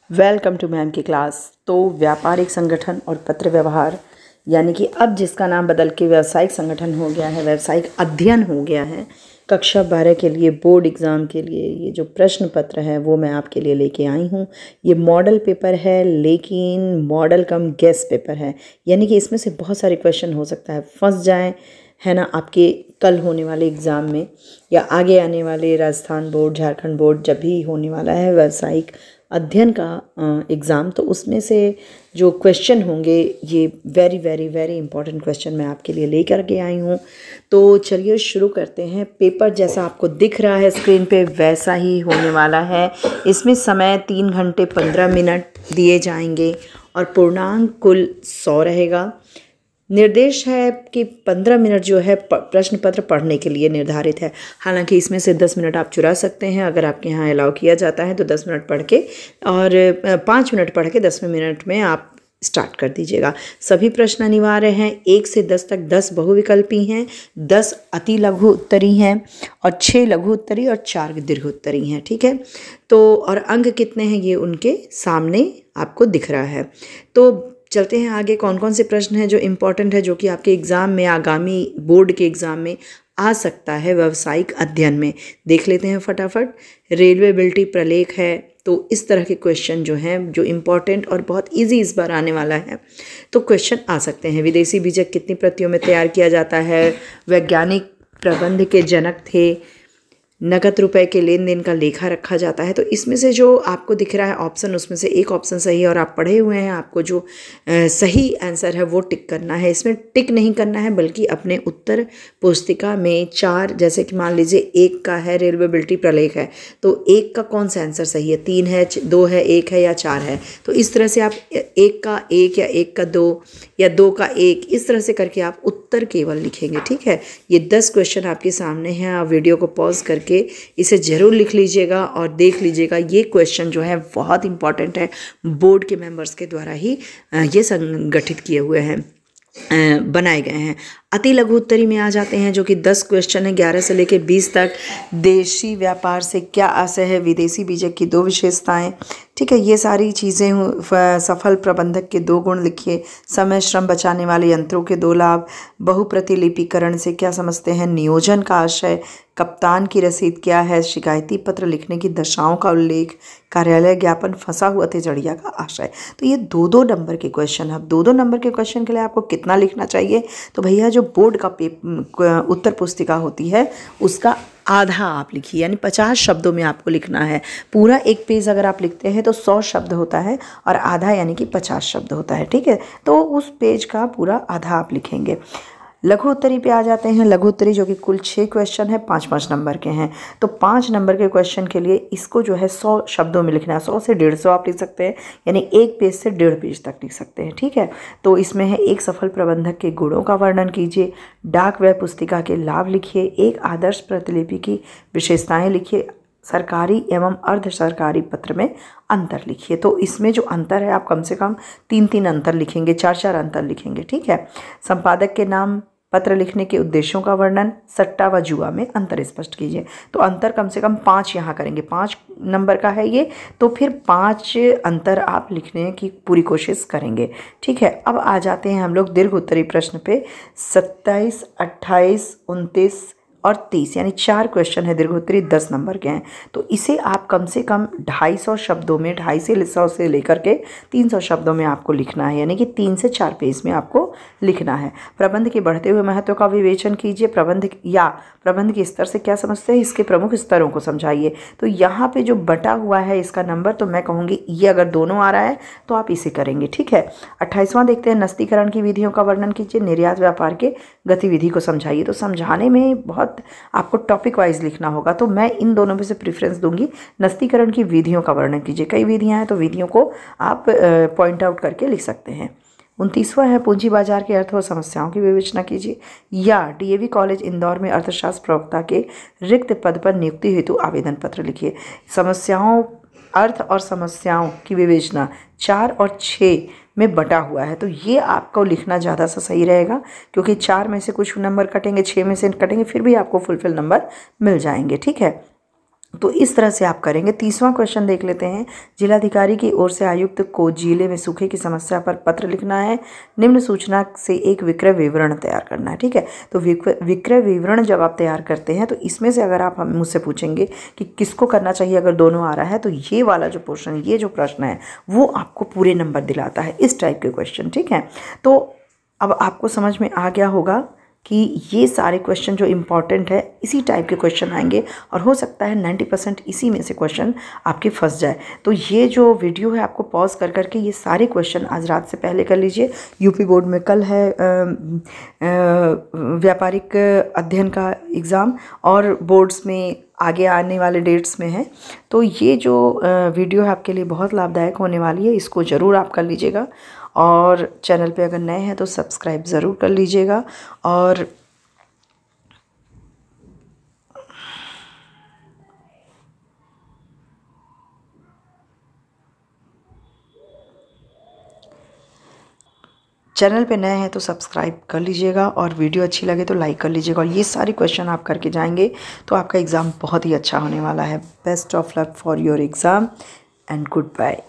Welcome to ma'am की class. तो व्यापारिक संगठन और पत्र व्यवहार यानी कि अब जिसका नाम बदल के व्यावसायिक संगठन हो गया है, व्यावसायिक अध्ययन हो गया है। कक्षा 12 के लिए बोर्ड एग्ज़ाम के लिए ये जो प्रश्न पत्र है वो मैं आपके लिए लेके आई हूँ। ये मॉडल पेपर है, लेकिन मॉडल कम गेस पेपर है, यानी कि इसमें से बहुत सारे क्वेश्चन हो सकता है फंस जाएँ, है ना, आपके कल होने वाले एग्ज़ाम में या आगे आने वाले राजस्थान बोर्ड, झारखंड बोर्ड जब भी होने वाला है व्यावसायिक अध्ययन का एग्ज़ाम, तो उसमें से जो क्वेश्चन होंगे ये very very very important question मैं आपके लिए लेकर के आई हूँ। तो चलिए शुरू करते हैं। पेपर जैसा आपको दिख रहा है स्क्रीन पे वैसा ही होने वाला है। इसमें समय 3 घंटे 15 मिनट दिए जाएंगे और पूर्णांक कुल 100 रहेगा। निर्देश है कि 15 मिनट जो है प्रश्न पत्र पढ़ने के लिए निर्धारित है। हालांकि इसमें से 10 मिनट आप चुरा सकते हैं, अगर आपके यहाँ अलाउ किया जाता है तो 10 मिनट पढ़ के और 5 मिनट पढ़ के 10वें मिनट में आप स्टार्ट कर दीजिएगा। सभी प्रश्न अनिवार्य हैं। 1 से 10 तक 10 बहुविकल्पी हैं, 10 अति लघु उत्तरी हैं और 6 लघु उत्तरी और 4 दीर्घ उत्तरी हैं। ठीक है, तो और अंक कितने हैं ये उनके सामने आपको दिख रहा है। तो चलते हैं आगे। कौन कौन से प्रश्न हैं जो इम्पोर्टेंट है, जो कि आपके एग्ज़ाम में, आगामी बोर्ड के एग्ज़ाम में आ सकता है व्यावसायिक अध्ययन में, देख लेते हैं फटाफट। रेलवे बिल्टी प्रलेख है, तो इस तरह के क्वेश्चन जो हैं जो इम्पोर्टेंट और बहुत इजी इस बार आने वाला है, तो क्वेश्चन आ सकते हैं। विदेशी बीजक कितनी प्रतियों में तैयार किया जाता है, वैज्ञानिक प्रबंध के जनक थे, नकद रुपए के लेन देन का लेखा रखा जाता है। तो इसमें से जो आपको दिख रहा है ऑप्शन, उसमें से एक ऑप्शन सही है और आप पढ़े हुए हैं, आपको जो सही आंसर है वो टिक करना है। इसमें टिक नहीं करना है बल्कि अपने उत्तर पुस्तिका में 4, जैसे कि मान लीजिए 1 का है रेलवे बिल्टी प्रलेख है, तो 1 का कौन सा आंसर सही है, 3 है, 2 है, 1 है या 4 है। तो इस तरह से आप 1 का 1 या 1 का 2 या 2 का 1, इस तरह से करके आप उत्तर केवल लिखेंगे। ठीक है, ये 10 क्वेश्चन आपके सामने हैं। आप वीडियो को पॉज करके इसे ज़रूर लिख लीजिएगा और देख लीजिएगा। ये क्वेश्चन जो है बहुत इंपॉर्टेंट है, बोर्ड के मेंबर्स के द्वारा ही ये संगठित किए हुए हैं, बनाए गए हैं। अति लघु उत्तरी में आ जाते हैं, जो कि 10 क्वेश्चन है 11 से लेकर 20 तक। देशी व्यापार से क्या आशय है, विदेशी बीजक की 2 विशेषताएं। ठीक है, ये सारी चीज़ें। सफल प्रबंधक के 2 गुण लिखिए। समय श्रम बचाने वाले यंत्रों के 2 लाभ। बहुप्रतिलिपिकरण से क्या समझते हैं, नियोजन का आशय। कप्तान की रसीद क्या है, शिकायती पत्र लिखने की दशाओं का उल्लेख। कार्यालय ज्ञापन, फंसा हुआ तिजड़िया का आशय। तो ये 2-2 नंबर के क्वेश्चन है। अब 2-2 नंबर के क्वेश्चन के लिए आपको कितना लिखना चाहिए, तो भैया जो बोर्ड का उत्तर पुस्तिका होती है उसका आधा आप लिखिए, यानी 50 शब्दों में आपको लिखना है। पूरा एक पेज अगर आप लिखते हैं तो 100 शब्द होता है और आधा यानी कि 50 शब्द होता है। ठीक है, तो उस पेज का पूरा आधा आप लिखेंगे। लघु उत्तरी पे आ जाते हैं। लघु उत्तरी जो कि कुल 6 क्वेश्चन है, 5-5 नंबर के हैं। तो 5 नंबर के क्वेश्चन के लिए इसको जो है 100 शब्दों में लिखना है। 100 से 150 आप लिख सकते हैं, यानी एक पेज से 1.5 पेज तक लिख सकते हैं। ठीक है, तो इसमें है एक सफल प्रबंधक के गुणों का वर्णन कीजिए, डाक व पुस्तिका के लाभ लिखिए, एक आदर्श प्रतिलिपि की विशेषताएं लिखिए, सरकारी एवं अर्ध सरकारी पत्र में अंतर लिखिए। तो इसमें जो अंतर है आप कम से कम 3-3 अंतर लिखेंगे, 4-4 अंतर लिखेंगे। ठीक है, संपादक के नाम, पत्र लिखने के उद्देश्यों का वर्णन, सट्टा व जुआ में अंतर स्पष्ट कीजिए। तो अंतर कम से कम 5 यहाँ करेंगे, 5 नंबर का है ये, तो फिर 5 अंतर आप लिखने की पूरी कोशिश करेंगे। ठीक है, अब आ जाते हैं हम लोग दीर्घ उत्तरी प्रश्न पे। 27, 28, 29 और 30, यानी 4 क्वेश्चन है दीर्घोत्तरी, 10 नंबर के हैं। तो इसे आप कम से कम 250 शब्दों में, 250 से लेकर के 300 शब्दों में आपको लिखना है, यानी कि 3 से 4 पेज में आपको लिखना है। प्रबंध के बढ़ते हुए महत्व का विवेचन कीजिए। प्रबंध के स्तर से क्या समझते हैं, इसके प्रमुख स्तरों को समझाइए। तो यहाँ पे जो बटा हुआ है इसका नंबर, तो मैं कहूँगी ये अगर दोनों आ रहा है तो आप इसे करेंगे। ठीक है, 28वां देखते हैं। नस्तीकरण की विधियों का वर्णन कीजिए, निर्यात व्यापार के गतिविधि को समझाइए। तो समझाने में बहुत आपको टॉपिक वाइज लिखना होगा, तो मैं इन दोनों में से प्रेफरेंस दूंगी। नस्तीकरण की विधियों का वर्णन कीजिए। कई विधियां हैं तो विधियों को आप पॉइंट आउट करके लिख सकते हैं। 29वां है पूंजी बाजार के अर्थ और समस्याओं की विवेचना कीजिए, या डीएवी कॉलेज इंदौर में अर्थशास्त्र प्रवक्ता के रिक्त पद पर नियुक्ति हेतु आवेदन पत्र लिखिए। समस्याओं, अर्थ और समस्याओं की विवेचना 4 और 6 में बटा हुआ है, तो ये आपको लिखना ज़्यादा सा सही रहेगा, क्योंकि 4 में से कुछ नंबर कटेंगे, 6 में से कटेंगे, फिर भी आपको फुलफिल नंबर मिल जाएंगे। ठीक है, तो इस तरह से आप करेंगे। 30वां क्वेश्चन देख लेते हैं। जिलाधिकारी की ओर से आयुक्त को जिले में सूखे की समस्या पर पत्र लिखना है। निम्न सूचना से एक विक्रय विवरण तैयार करना है। ठीक है, तो विक्रय विवरण जब आप तैयार करते हैं तो इसमें से अगर आप मुझसे पूछेंगे कि किसको करना चाहिए अगर दोनों आ रहा है, तो ये वाला जो पोर्शन, ये जो प्रश्न है वो आपको पूरे नंबर दिलाता है, इस टाइप के क्वेश्चन। ठीक है, तो अब आपको समझ में आ गया होगा कि ये सारे क्वेश्चन जो इम्पॉर्टेंट है इसी टाइप के क्वेश्चन आएंगे और हो सकता है 90% इसी में से क्वेश्चन आपके फंस जाए। तो ये जो वीडियो है आपको पॉज कर करके ये सारे क्वेश्चन आज रात से पहले कर लीजिए। यूपी बोर्ड में कल है व्यापारिक अध्ययन का एग्ज़ाम और बोर्ड्स में आगे आने वाले डेट्स में है। तो ये जो वीडियो है आपके लिए बहुत लाभदायक होने वाली है, इसको ज़रूर आप कर लीजिएगा। और चैनल पे अगर नए हैं तो सब्सक्राइब ज़रूर कर लीजिएगा। और चैनल पे नए हैं तो सब्सक्राइब कर लीजिएगा और वीडियो अच्छी लगे तो लाइक कर लीजिएगा। और ये सारे क्वेश्चन आप करके जाएंगे तो आपका एग्ज़ाम बहुत ही अच्छा होने वाला है। Best of luck for your exam and good bye.